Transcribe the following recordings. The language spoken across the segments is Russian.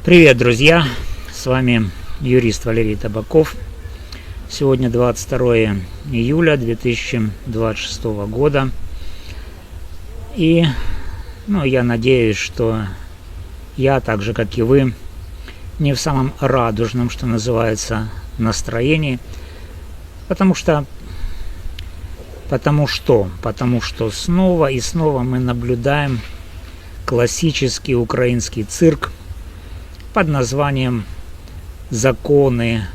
Привет, друзья! С вами юрист Валерий Табаков. Сегодня 22 июля 2026 года. И я надеюсь, что я, так же как и вы, не в самом радужном, что называется, настроении. Потому что снова и снова мы наблюдаем классический украинский цирк под названием «Законы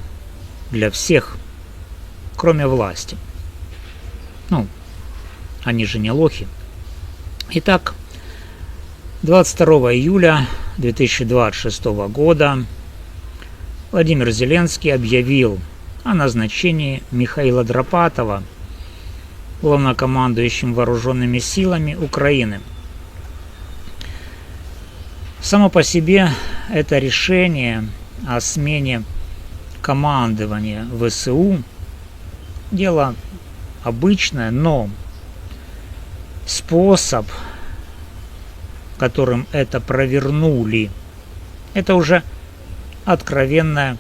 для всех, кроме власти». Они же не лохи. Итак, 22 июля 2026 года Владимир Зеленский объявил о назначении Михаила Драпатова главнокомандующим вооруженными силами Украины. Само по себе это решение о смене командования ВСУ дело обычное, но способ, которым это провернули, это уже откровенное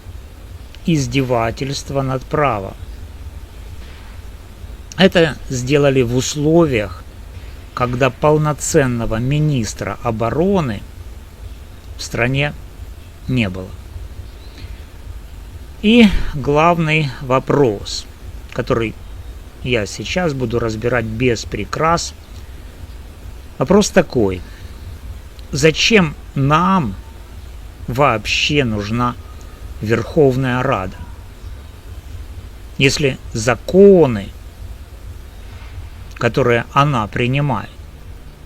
издевательство над правом. Это сделали в условиях, когда полноценного министра обороны в стране не было. И главный вопрос, который я сейчас буду разбирать без прикрас, вопрос такой: зачем нам вообще нужна Верховная Рада, если законы, которые она принимает,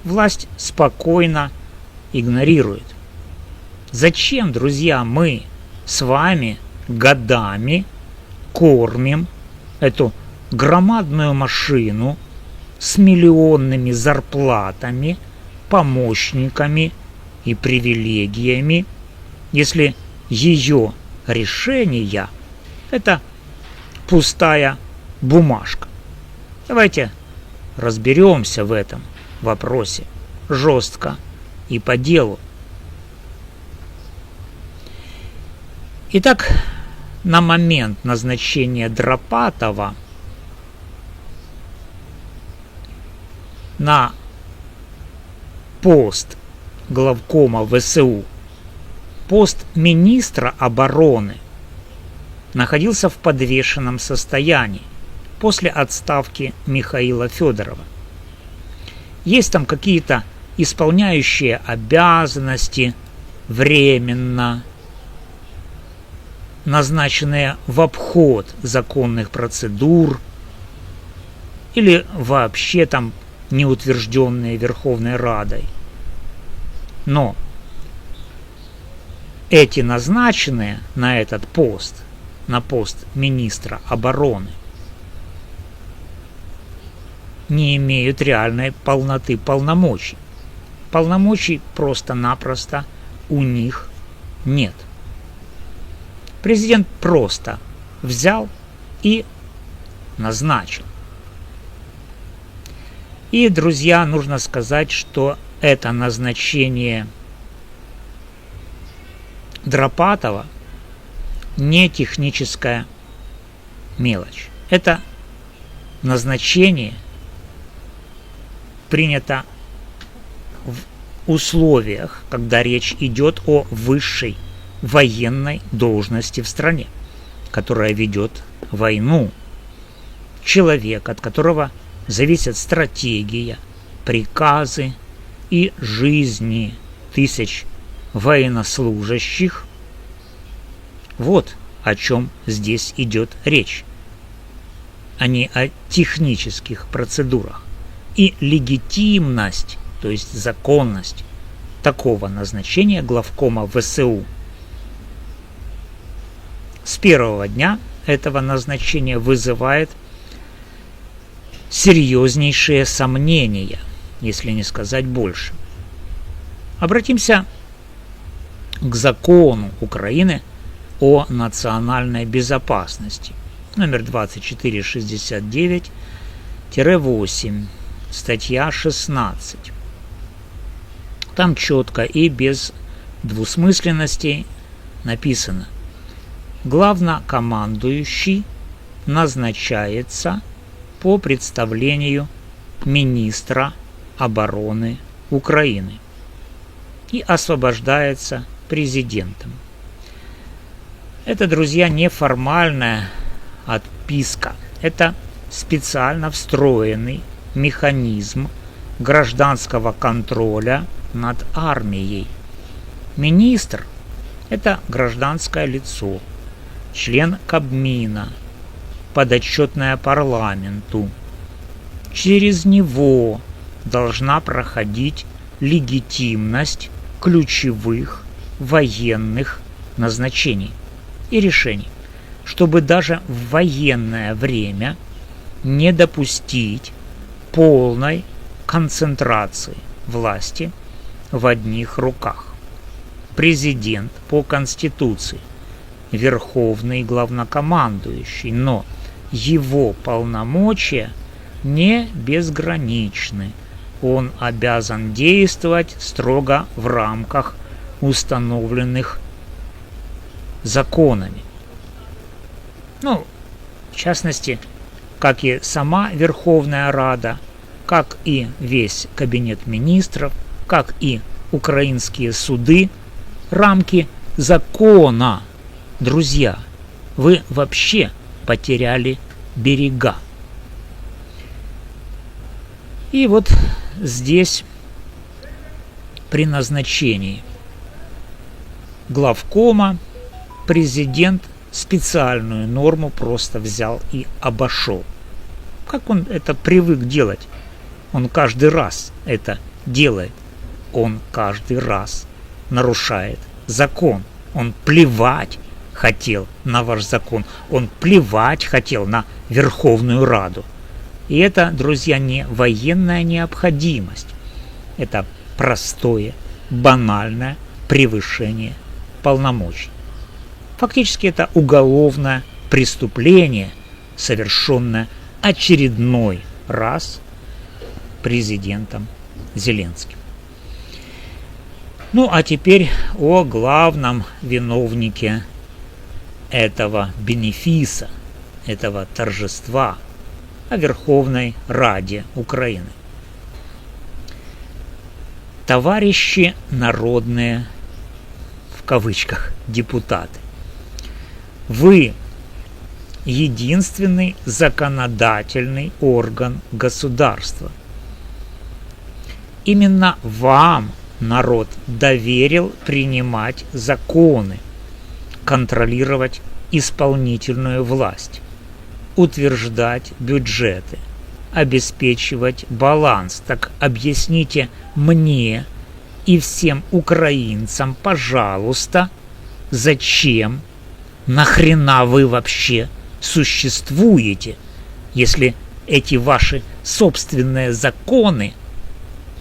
власть спокойно игнорирует? Зачем, друзья, мы с вами годами кормим эту громадную машину с миллионными зарплатами, помощниками и привилегиями, если ее решения – это пустая бумажка? Давайте разберемся в этом вопросе жестко и по делу. Итак, на момент назначения Драпатова на пост главкома ВСУ, пост министра обороны находился в подвешенном состоянии после отставки Михаила Федорова. Есть там какие-то исполняющие обязанности временно, назначенные в обход законных процедур, или вообще там не утвержденные Верховной Радой. Но эти назначенные на этот пост, на пост министра обороны, не имеют реальной полноты полномочий. Полномочий просто-напросто у них нет. Президент просто взял и назначил. И, друзья, нужно сказать, что это назначение Драпатова не техническая мелочь. Это назначение принято в условиях, когда речь идет о высшей военной должности в стране, которая ведет войну. Человек, от которого зависят стратегия, приказы и жизни тысяч военнослужащих. Вот о чем здесь идет речь, а не о технических процедурах. И легитимность, то есть законность такого назначения главкома ВСУ с первого дня этого назначения вызывает серьезнейшие сомнения, если не сказать больше. Обратимся к закону Украины о национальной безопасности, номер 2469-8, статья 16. Там четко и без двусмысленностей написано: главнокомандующий назначается по представлению министра обороны Украины и освобождается президентом. Это, друзья, неформальная отписка. Это специально встроенный механизм гражданского контроля над армией. Министр – это гражданское лицо, член Кабмина, подотчетное парламенту. Через него должна проходить легитимность ключевых военных назначений и решений, чтобы даже в военное время не допустить полной концентрации власти в одних руках. Президент по Конституции – верховный главнокомандующий, но его полномочия не безграничны. Он обязан действовать строго в рамках установленных законами. В частности, как и сама Верховная Рада, как и весь Кабинет министров, как и украинские суды, рамки закона. Друзья, вы вообще потеряли берега. И вот здесь при назначении главкома президент специальную норму просто взял и обошел. Как он это привык делать? Он каждый раз это делает. Он каждый раз нарушает закон. Он плевать хотел на ваш закон. Он плевать хотел на Верховную Раду. И это, друзья, не военная необходимость. Это простое, банальное превышение полномочий. Фактически это уголовное преступление, совершенное очередной раз президентом Зеленским. А теперь о главном виновнике этого бенефиса, этого торжества, о Верховной Раде Украины. Товарищи народные, в кавычках, депутаты, вы единственный законодательный орган государства. Именно вам народ доверил принимать законы, контролировать исполнительную власть, утверждать бюджеты, обеспечивать баланс. Так объясните мне и всем украинцам, пожалуйста, зачем, нахрена вы вообще существуете, если эти ваши собственные законы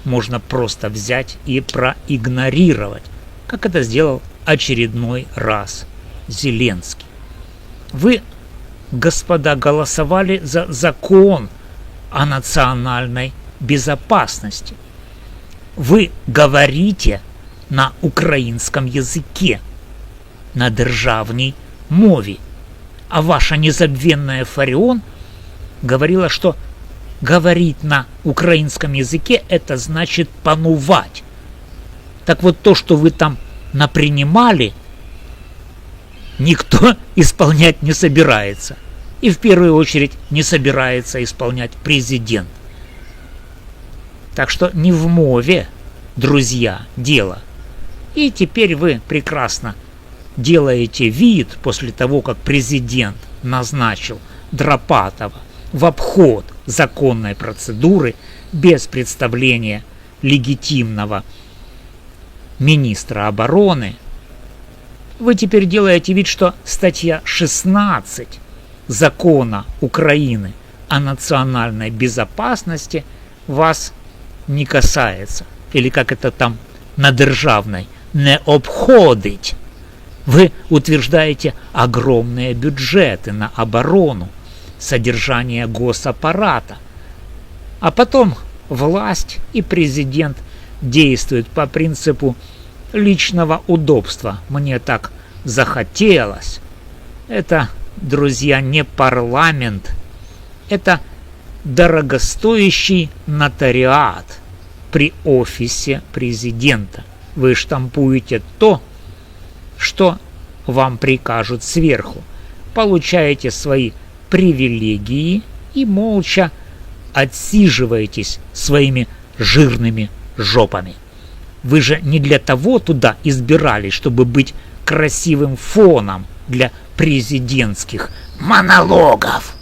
можно просто взять и проигнорировать, как это сделал очередной раз Зеленский. Вы, господа, голосовали за закон о национальной безопасности. Вы говорите на украинском языке, на державній мові. А ваша незабвенная Фарион говорила, что говорить на украинском языке – это значит панувать. Так вот, то, что вы там напринимали, никто исполнять не собирается. И в первую очередь не собирается исполнять президент. Так что не в мове, друзья, дело. И теперь вы прекрасно делаете вид, после того, как президент назначил Драпатова в обход законной процедуры без представления легитимного министра обороны, вы теперь делаете вид, что статья 16 закона Украины о национальной безопасности вас не касается. Или как это там на державной, не обходить. Вы утверждаете огромные бюджеты на оборону, содержание госаппарата. А потом власть и президент действуют по принципу личного удобства. Мне так захотелось. Это, друзья, не парламент. Это дорогостоящий нотариат при офисе президента. Вы штампуете то, что вам прикажут сверху, получаете свои привилегии и молча отсиживаетесь своими жирными жопами. Вы же не для того туда избирались, чтобы быть красивым фоном для президентских монологов.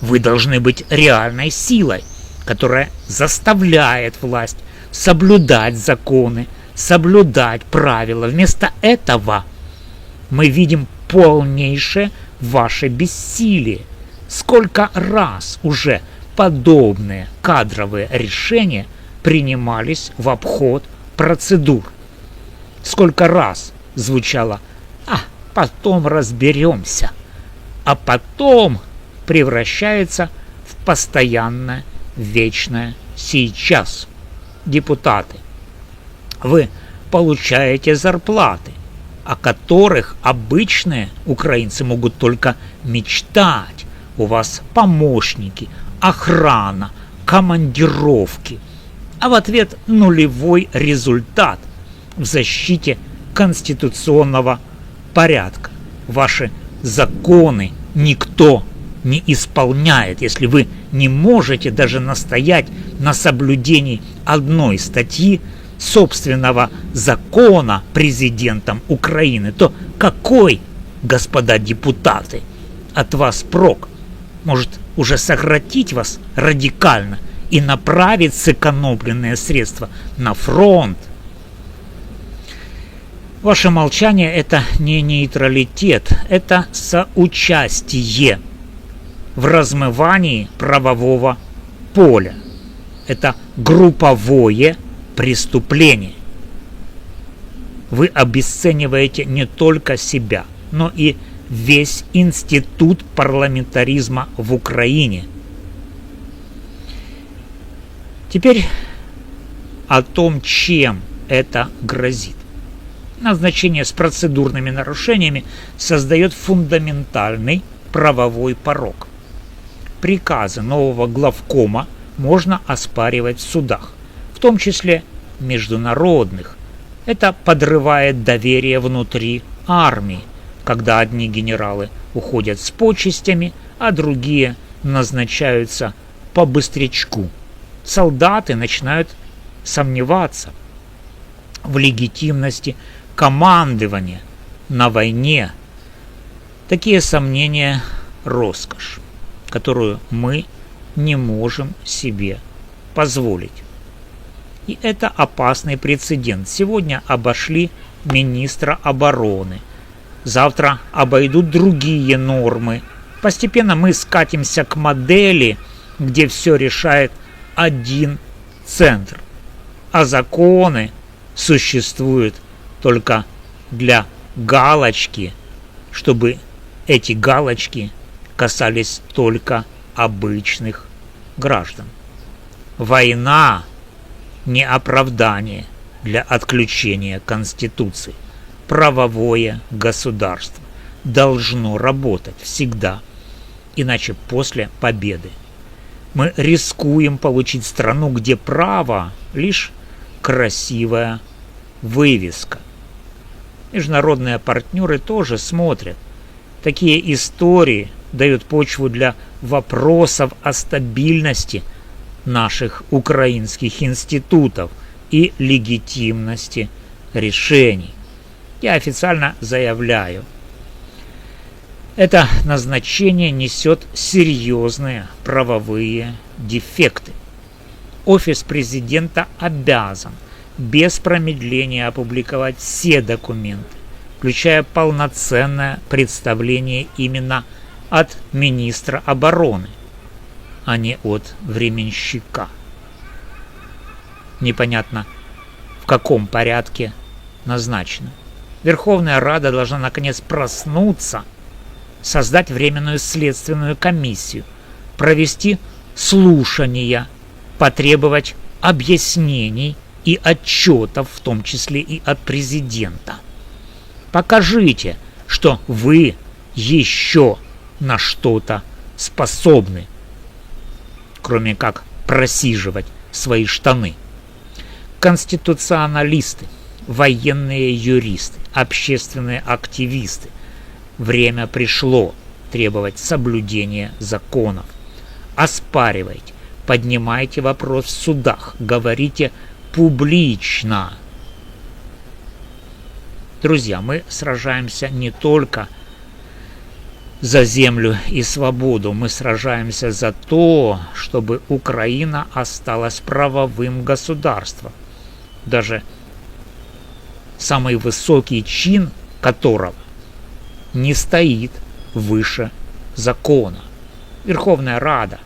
Вы должны быть реальной силой, которая заставляет власть соблюдать законы, соблюдать правила. Вместо этого мы видим полнейшее ваше бессилие. Сколько раз уже подобные кадровые решения принимались в обход процедур? Сколько раз звучало «а потом разберемся», а потом превращается в постоянное, вечное «сейчас». Депутаты, вы получаете зарплаты, о которых обычные украинцы могут только мечтать. У вас помощники, охрана, командировки. А в ответ нулевой результат в защите конституционного порядка. Ваши законы никто не исполняет, если вы не можете даже настоять на соблюдении одной статьи собственного закона президентом Украины, то какой, господа депутаты, от вас прок? Может, уже сократить вас радикально и направить сэкономленные средства на фронт? Ваше молчание – это не нейтралитет, это соучастие в размывании правового поля. Это групповое преступление. Вы обесцениваете не только себя, но и весь институт парламентаризма в Украине. Теперь о том, чем это грозит. Назначение с процедурными нарушениями создает фундаментальный правовой порог. Приказы нового главкома можно оспаривать в судах, в том числе международных. Это подрывает доверие внутри армии, когда одни генералы уходят с почестями, а другие назначаются по быстрячку. Солдаты начинают сомневаться в легитимности командования на войне. Такие сомнения – роскошь, которую мы не можем себе позволить. И это опасный прецедент. Сегодня обошли министра обороны. Завтра обойдут другие нормы. Постепенно мы скатимся к модели, где все решает один центр. А законы существуют только для галочки, чтобы эти галочки касались только обычных граждан. Война не оправдание для отключения Конституции. Правовое государство должно работать всегда, иначе после победы мы рискуем получить страну, где право лишь красивая вывеска. Международные партнеры тоже смотрят. Такие истории дают почву для вопросов о стабильности наших украинских институтов и легитимности решений. Я официально заявляю, это назначение несет серьезные правовые дефекты. Офис президента обязан без промедления опубликовать все документы, включая полноценное представление именно от министра обороны, а не от временщика. Непонятно, в каком порядке назначено. Верховная Рада должна наконец проснуться, создать временную следственную комиссию, провести слушания, потребовать объяснений и отчетов, в том числе и от президента. Покажите, что вы еще на что-то способны, кроме как просиживать свои штаны. Конституционалисты, военные юристы, общественные активисты. Время пришло требовать соблюдения законов. Оспаривайте, поднимайте вопрос в судах, говорите публично. Друзья, мы сражаемся не только за землю и свободу, мы сражаемся за то, чтобы Украина осталась правовым государством. Даже самый высокий чин которого не стоит выше закона. Верховная Рада,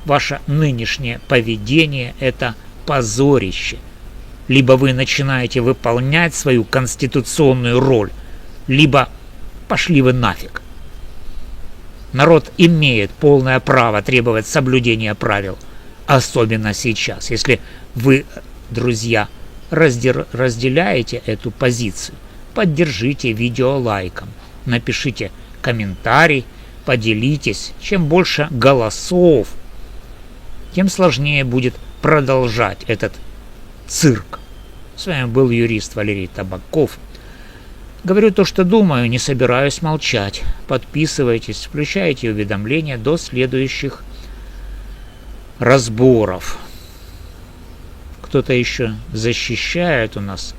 ваше нынешнее поведение – это позорище. Либо вы начинаете выполнять свою конституционную роль, либо пошли вы нафиг. Народ имеет полное право требовать соблюдения правил, особенно сейчас. Если вы, друзья, разделяете эту позицию, поддержите видео лайком, напишите комментарий, поделитесь. Чем больше голосов, тем сложнее будет продолжать этот цирк. С вами был юрист Валерий Табаков. Говорю то, что думаю, не собираюсь молчать. Подписывайтесь, включайте уведомления до следующих разборов. Кто-то еще защищает у нас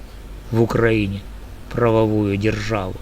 в Украине правовую державу.